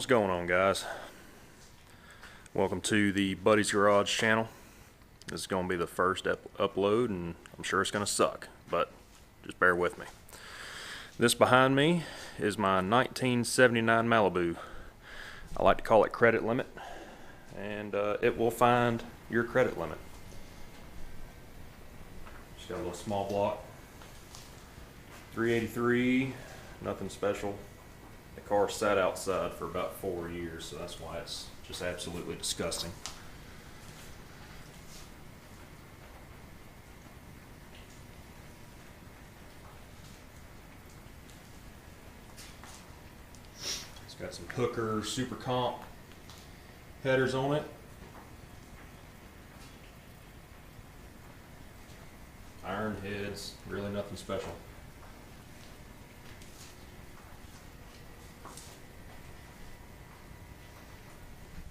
What's going on, guys? Welcome to the Buddy's Garage channel. This is going to be the first upload, and I'm sure it's going to suck, but just bear with me. This behind me is my 1979 Malibu. I like to call it credit limit, and it will find your credit limit. Just got a little small block, 383, nothing special. The car sat outside for about 4 years, so that's why it's just absolutely disgusting. It's got some Hooker Super Comp headers on it. Iron heads, really nothing special.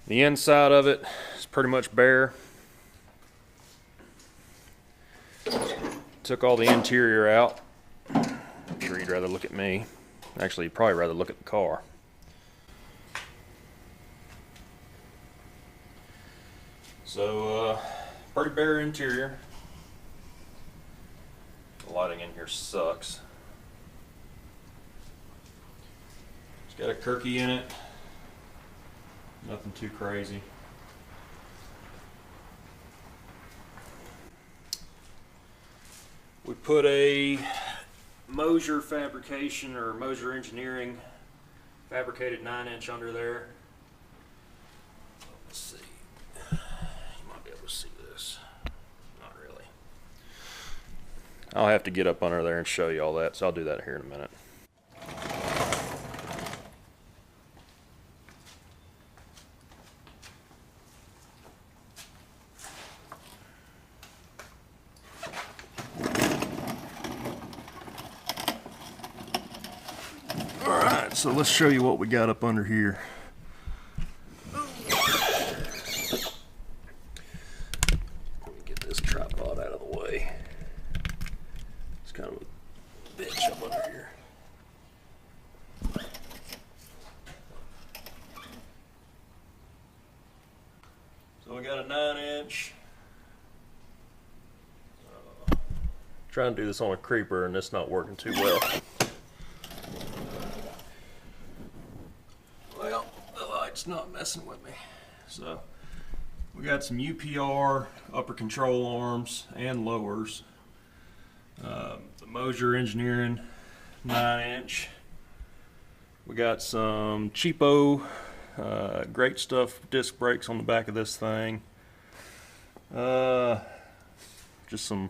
The inside of it is pretty much bare. Took all the interior out. I'm sure you'd rather look at me. Actually, you'd probably rather look at the car. So, pretty bare interior. The lighting in here sucks. It's got a Kirky in it. Nothing too crazy. We put a Mosier fabrication or Mosier engineering fabricated 9-inch under there. Let's see. You might be able to see this. Not really. I'll have to get up under there and show you all that, so I'll do that here in a minute. So let's show you what we got up under here. Let me get this tripod out of the way. It's kind of a bitch up under here. So we got a 9-inch. Trying to do this on a creeper and it's not working too well. It's not messing with me. So we got some UPR upper control arms and lowers. The Mosier engineering 9-inch. We got some cheapo great stuff disc brakes on the back of this thing. Just some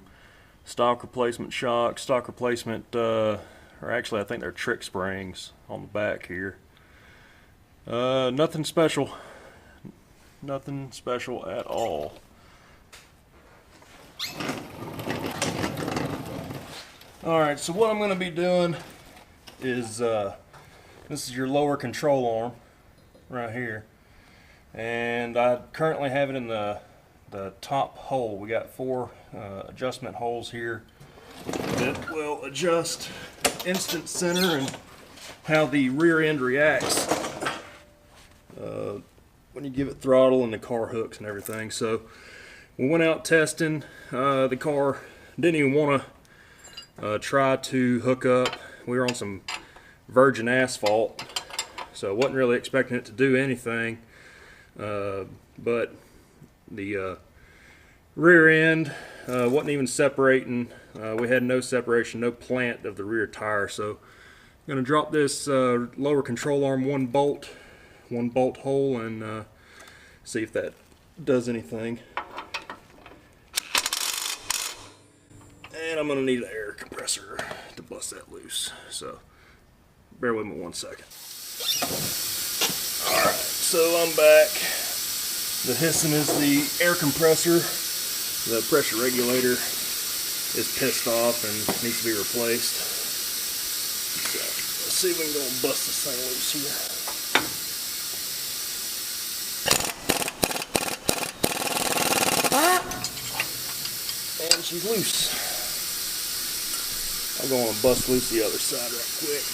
stock replacement shocks, stock replacement or actually I think they're trick springs on the back here. Nothing special. Nothing special at all. Alright, so what I'm going to be doing is, this is your lower control arm right here. And I currently have it in the top hole. We got 4 adjustment holes here that will adjust instant center and how the rear end reacts when you give it throttle and the car hooks and everything. So we went out testing. The car didn't even want to try to hook up. We were on some virgin asphalt, so I wasn't really expecting it to do anything. But the rear end wasn't even separating. We had no separation, no plant of the rear tire. So I'm going to drop this lower control arm one bolt hole and see if that does anything. And I'm going to need an air compressor to bust that loose. So bear with me 1 second. Alright, so I'm back. The hissing is the air compressor. The pressure regulator is pissed off and needs to be replaced. So let's see if we can go and bust this thing loose here. And she's loose. I'm going to bust loose the other side right quick.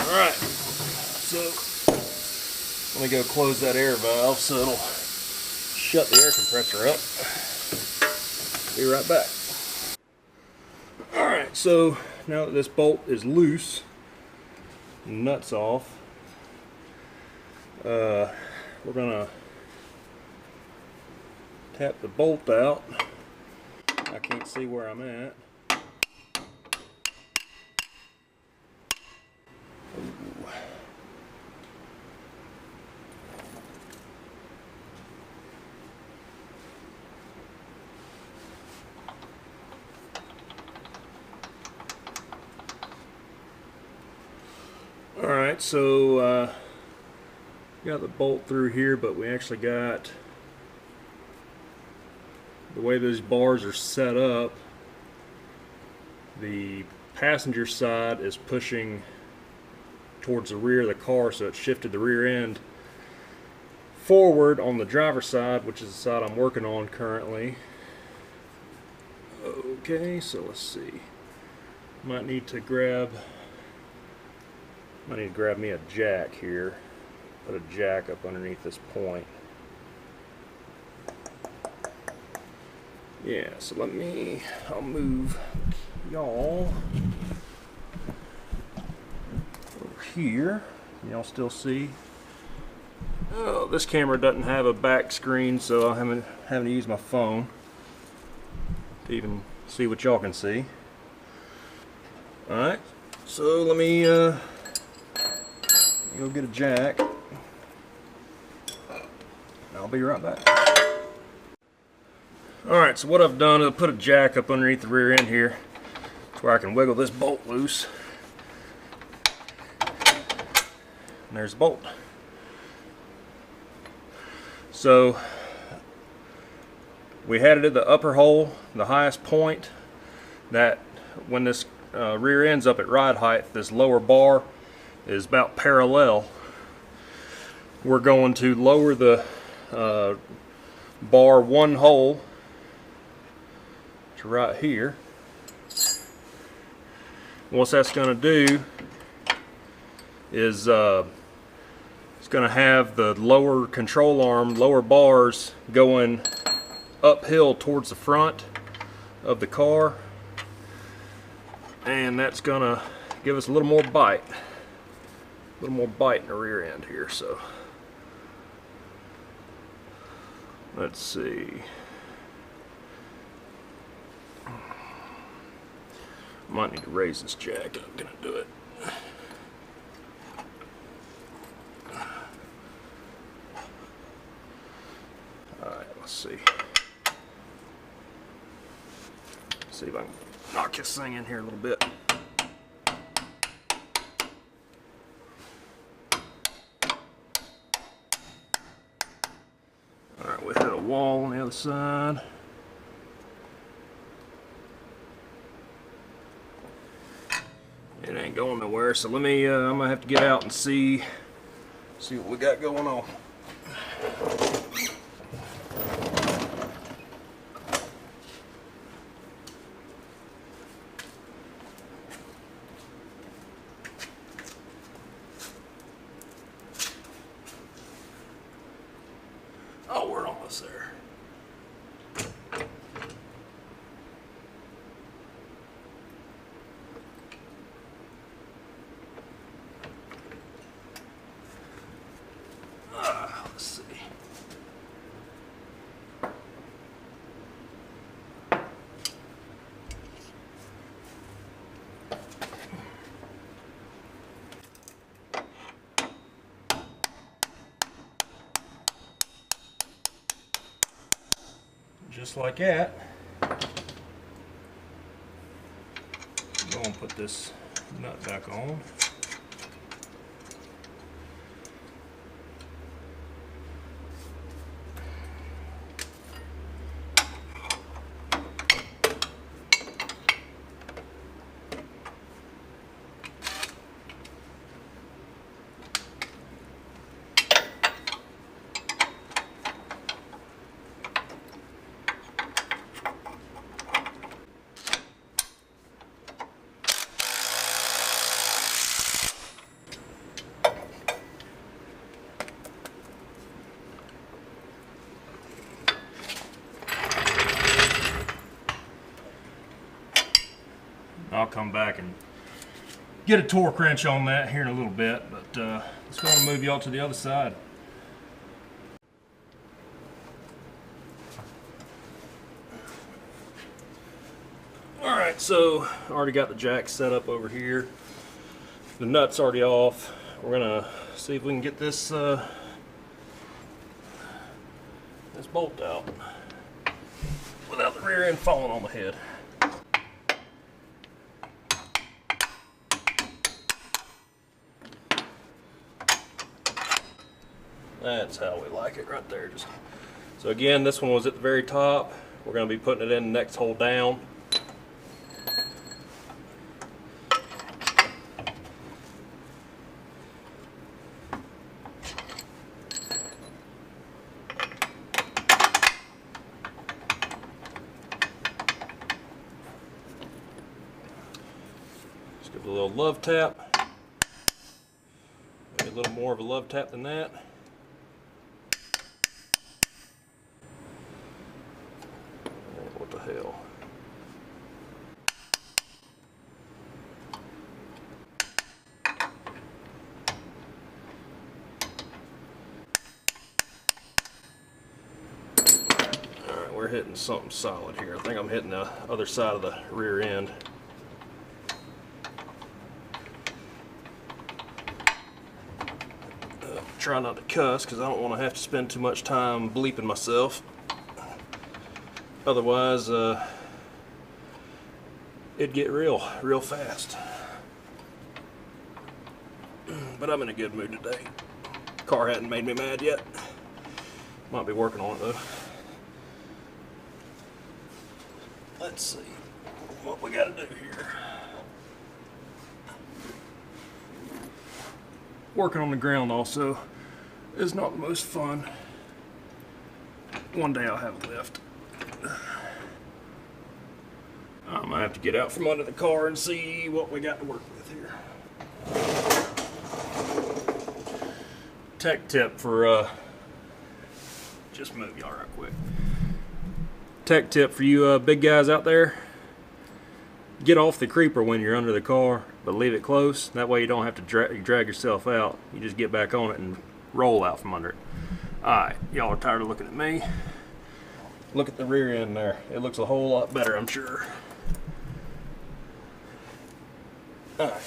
Alright, so let me go close that air valve so it'll shut the air compressor up. Be right back. Alright, so now that this bolt is loose, nuts off, we're gonna tap the bolt out. I can't see where I'm at. Alright, so got the bolt through here, but we actually got, the way those bars are set up, the passenger side is pushing towards the rear of the car, so it shifted the rear end forward on the driver's side, which is the side I'm working on currently. Okay, so let's see. Might need to grab me a jack here. Put a jack up underneath this point. Yeah, so I'll move y'all over here. Y'all still see? Oh, this camera doesn't have a back screen, so I'm having to use my phone to even see what y'all can see. Alright, so let me go get a jack. I'll be right back. Alright, so what I've done is put a jack up underneath the rear end here to where I can wiggle this bolt loose. And there's the bolt. So we had it at the upper hole, the highest point, that when this rear end's up at ride height, this lower bar is about parallel. We're going to lower the bar one hole to right here. What that's going to do is it's going to have the lower control arm, lower bars going uphill towards the front of the car, and that's going to give us a little more bite. A little more bite in the rear end here, so let's see. Might need to raise this jack. I'm gonna do it. Alright, let's see. See if I can knock this thing in here a little bit. Alright, we hit a wall on the other side. It ain't going nowhere, so let me, I'm gonna have to get out and see what we got going on. Oh, we're almost there. Let's see. Just like that. Go and put this nut back on. I'll come back and get a torque wrench on that here in a little bit, but let's go and move y'all to the other side. Alright, so I already got the jack set up over here. The nut's already off. We're gonna see if we can get this this bolt out without the rear end falling on my head. That's how we like it right there. So again, this one was at the very top. We're going to be putting it in the next hole down. Just give it a little love tap. Maybe a little more of a love tap than that. What the hell? Alright, we're hitting something solid here. I think I'm hitting the other side of the rear end. Try not to cuss because I don't want to have to spend too much time bleeping myself. Otherwise, it'd get real fast. But I'm in a good mood today. Car hadn't made me mad yet. Might be working on it though. Let's see what we gotta do here. Working on the ground also is not the most fun. One day I'll have a lift. I'm gonna have to get out from under the car and see what we got to work with here. Tech tip for just move y'all right quick. Tech tip for you big guys out there: get off the creeper when you're under the car, but leave it close. That way you don't have to drag yourself out. You just get back on it and roll out from under it. Alright, y'all are tired of looking at me. Look at the rear end there. It looks a whole lot better, I'm sure. Alright.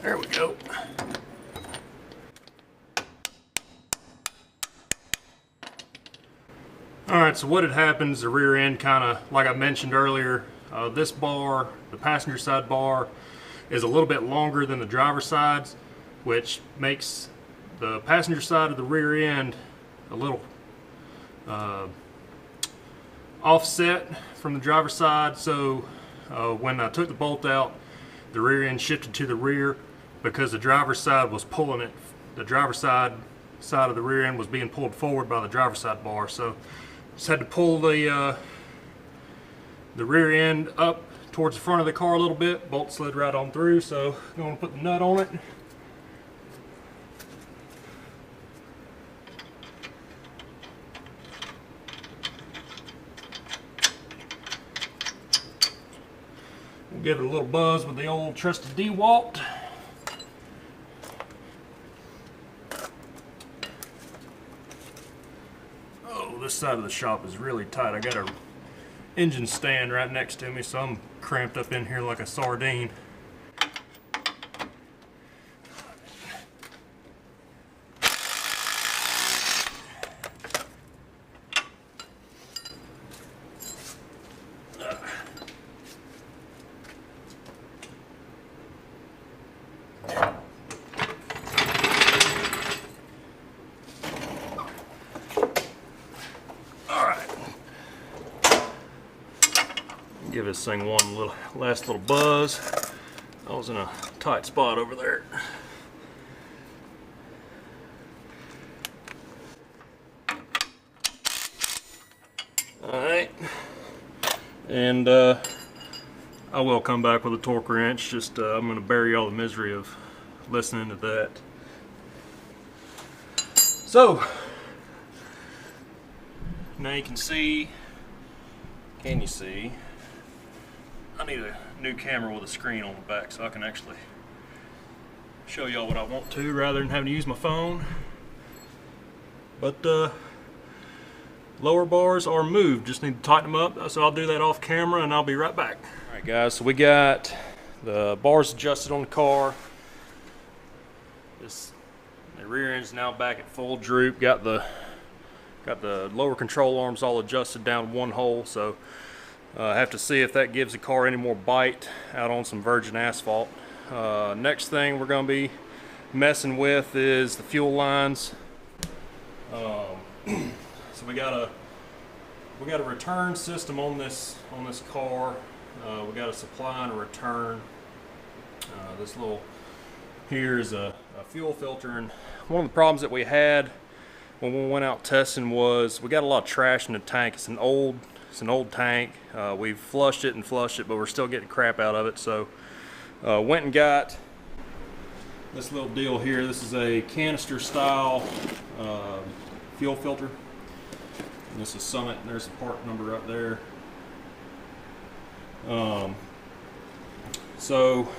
There we go. Alright, so what had happened is the rear end kind of, like I mentioned earlier, this bar, the passenger side bar, is a little bit longer than the driver's sides, which makes the passenger side of the rear end a little offset from the driver's side. So when I took the bolt out, the rear end shifted to the rear because the driver's side was pulling it. The driver's side of the rear end was being pulled forward by the driver's side bar. So just had to pull the rear end up towards the front of the car a little bit. Bolt slid right on through, so I'm going to put the nut on it. We'll give it a little buzz with the old trusted DeWalt. Oh, this side of the shop is really tight. I got a engine stand right next to me, so I'm cramped up in here like a sardine. Give this thing one last little buzz. I was in a tight spot over there. Alright, and I will come back with a torque wrench, just I'm going to bury all the misery of listening to that. So, now you can see, can you see? I need a new camera with a screen on the back so I can actually show y'all what I want to rather than having to use my phone. But lower bars are moved, just need to tighten them up, so I'll do that off camera and I'll be right back. Alright guys, so we got the bars adjusted on the car. The rear end's now back at full droop, got the lower control arms all adjusted down one hole, so I have to see if that gives the car any more bite out on some virgin asphalt. Next thing we're going to be messing with is the fuel lines. So we got a return system on this car. We got a supply and a return. This little here is a fuel filter, and one of the problems that we had when we went out testing was we got a lot of trash in the tank. It's an old tank. We've flushed it, but we're still getting crap out of it. So went and got this little deal here. This is a canister style fuel filter. And this is Summit, and there's the part number up there. So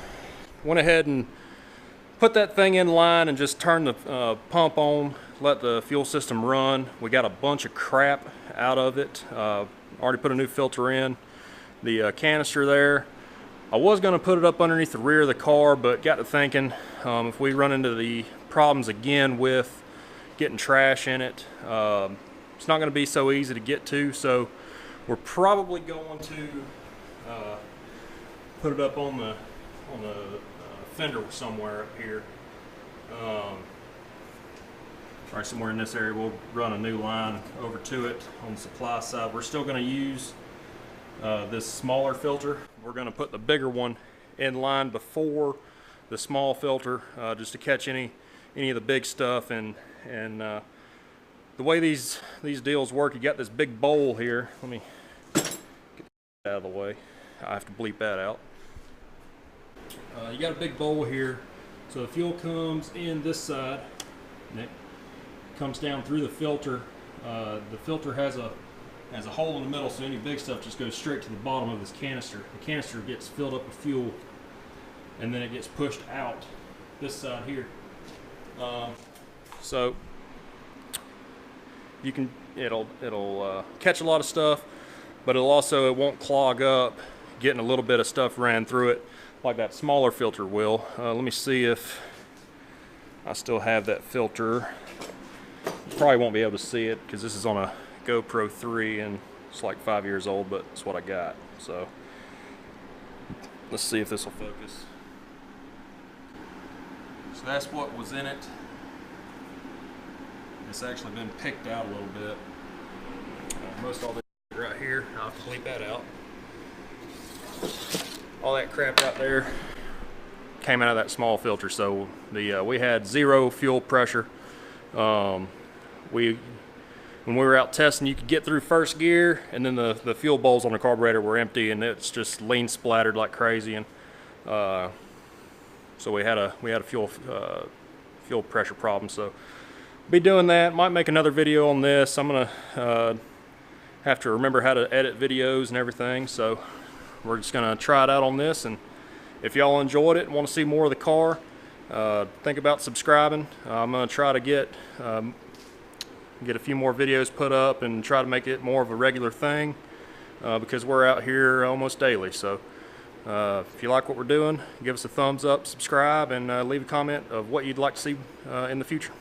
went ahead and put that thing in line and just turned the pump on, let the fuel system run. We got a bunch of crap out of it. Already put a new filter in. The canister there, I was going to put it up underneath the rear of the car, but got to thinking if we run into the problems again with getting trash in it, it's not going to be so easy to get to, so we're probably going to put it up on the fender somewhere up here. Or somewhere in this area. We'll run a new line over to it on the supply side. We're still going to use this smaller filter. We're going to put the bigger one in line before the small filter, just to catch any of the big stuff. And the way these deals work, you got this big bowl here. Let me get that out of the way. I have to bleep that out. You got a big bowl here, so the fuel comes in this side, and it comes down through the filter. The filter has a hole in the middle, so any big stuff just goes straight to the bottom of this canister. The canister gets filled up with fuel, and then it gets pushed out this side here. So you can it'll catch a lot of stuff, but it won't clog up, getting a little bit of stuff ran through it like that smaller filter will. Let me see if I still have that filter. You probably won't be able to see it because this is on a GoPro 3 and it's like 5 years old, but it's what I got. So let's see if this will focus. So that's what was in it. It's actually been picked out a little bit. Most all this right here, I'll have to bleep that out. All that crap right there came out of that small filter. So we had zero fuel pressure. When we were out testing, you could get through first gear, and then the fuel bowls on the carburetor were empty, and it's just lean splattered like crazy. And so we had a fuel pressure problem. So be doing that. Might make another video on this. I'm gonna have to remember how to edit videos and everything. So we're just gonna try it out on this, and if y'all enjoyed it and want to see more of the car, think about subscribing. I'm gonna try to get a few more videos put up and try to make it more of a regular thing, because we're out here almost daily. So if you like what we're doing, give us a thumbs up, subscribe, and leave a comment of what you'd like to see in the future.